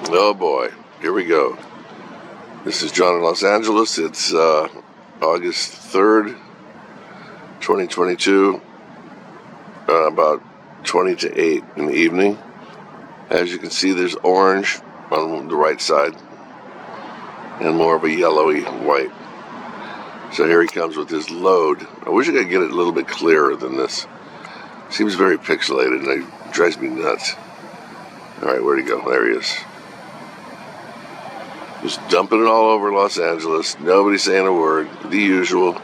Oh boy, here we go. This is John in Los Angeles. It's August 3rd, 2022, about 20 to 8 in the evening. As you can see, there's orange on the right side and more of a yellowy white. So here he comes with his load. I wish I could get it a little bit clearer than this. Seems very pixelated and it drives me nuts. Alright, where'd he go? There he is. Just dumping it all over Los Angeles. Nobody saying a word. The usual.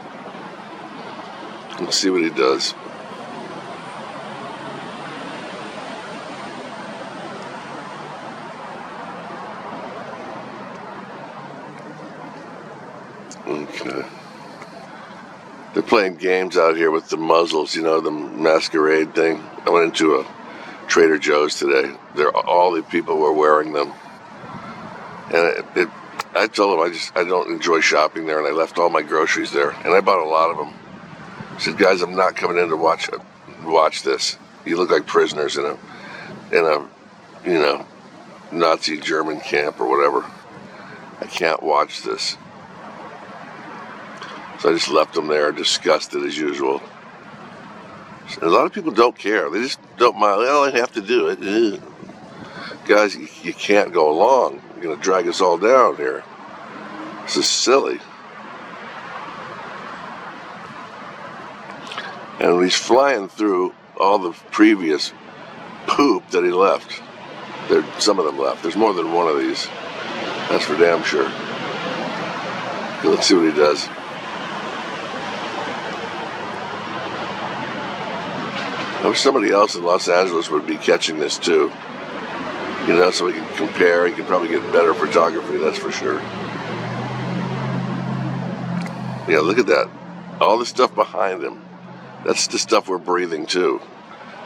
Let's see what he does. Okay. They're playing games out here with the muzzles, you know, the masquerade thing. I went into a Trader Joe's today. All the people were wearing them. And I told them I don't enjoy shopping there, and I left all my groceries there, and I bought a lot of them. I said, guys, I'm not coming in to watch this. You look like prisoners in a Nazi German camp or whatever. I can't watch this. So I just left them there, disgusted as usual. And a lot of people don't care. They just don't mind. Well, I have to do it. Ugh. Guys, you can't go along. You're going to drag us all down here. This is silly. And he's flying through all the previous poop that he left. Some of them left. There's more than one of these. That's for damn sure. Okay, let's see what he does. I wish somebody else in Los Angeles would be catching this too. You know, so we can compare. He can probably get better photography, that's for sure. Yeah, look at that. All the stuff behind him. That's the stuff we're breathing too.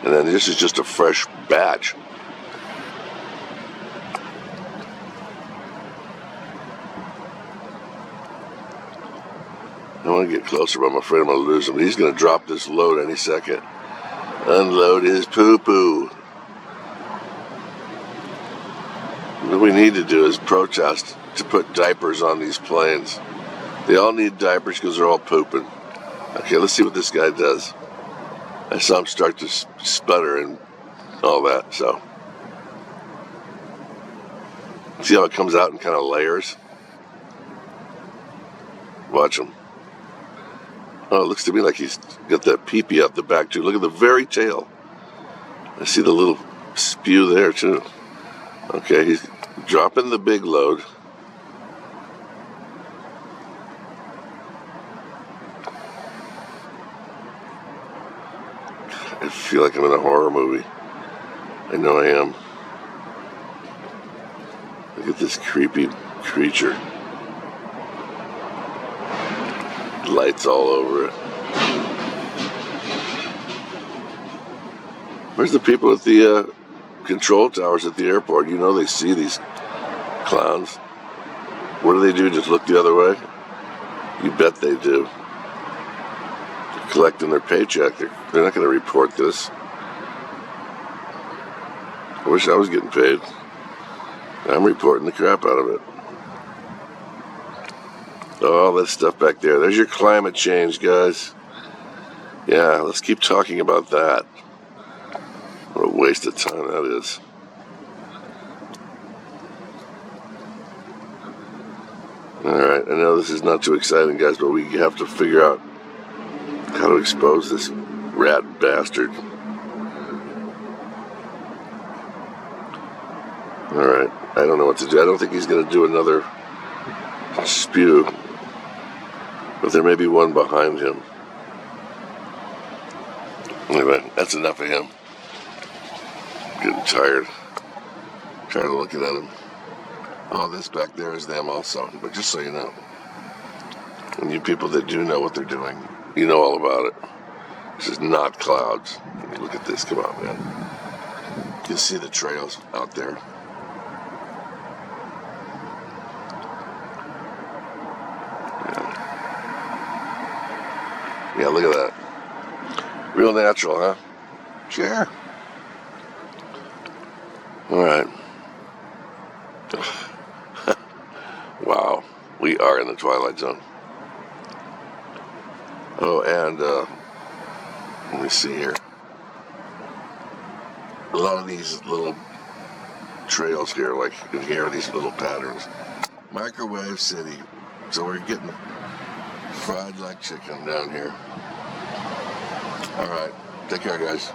And then this is just a fresh batch. I want to get closer, but I'm afraid I'm going to lose him. He's going to drop this load any second. Unload his poo-poo. What we need to do is protest to put diapers on these planes. They all need diapers because they're all pooping. Okay, let's see what this guy does. I saw him start to sputter and all that, so. See how it comes out in kind of layers? Watch him. Oh, it looks to me like he's got that pee-pee up the back too. Look at the very tail. I see the little spew there too. Okay, he's dropping the big load. I feel like I'm in a horror movie. I know I am. Look at this creepy creature. Lights all over it. Where's the people at the control towers at the airport? You know they see these clowns. What do? Just look the other way? You bet they do. They're collecting their paycheck. They're not going to report this. I wish I was getting paid. I'm reporting the crap out of it. Oh, all that stuff back there. There's your climate change, guys. Yeah, let's keep talking about that. What a waste of time that is. Alright, I know this is not too exciting, guys, but we have to figure out how to expose this rat bastard. Alright, I don't know what to do. I don't think he's going to do another spew. But there may be one behind him. Anyway, that's enough of him. Getting tired. Tired of looking at him. All this back there is them also. But just so you know. And you people that do know what they're doing, you know all about it. This is not clouds. I mean, look at this. Come on, man. You can see the trails out there. Yeah, look at that. Real natural, huh? Sure. Alright. Wow, we are in the Twilight Zone. Oh, and let me see here. A lot of these little trails here, like you can hear these little patterns. Microwave City. So we're getting fried like chicken down here. All right, take care, guys.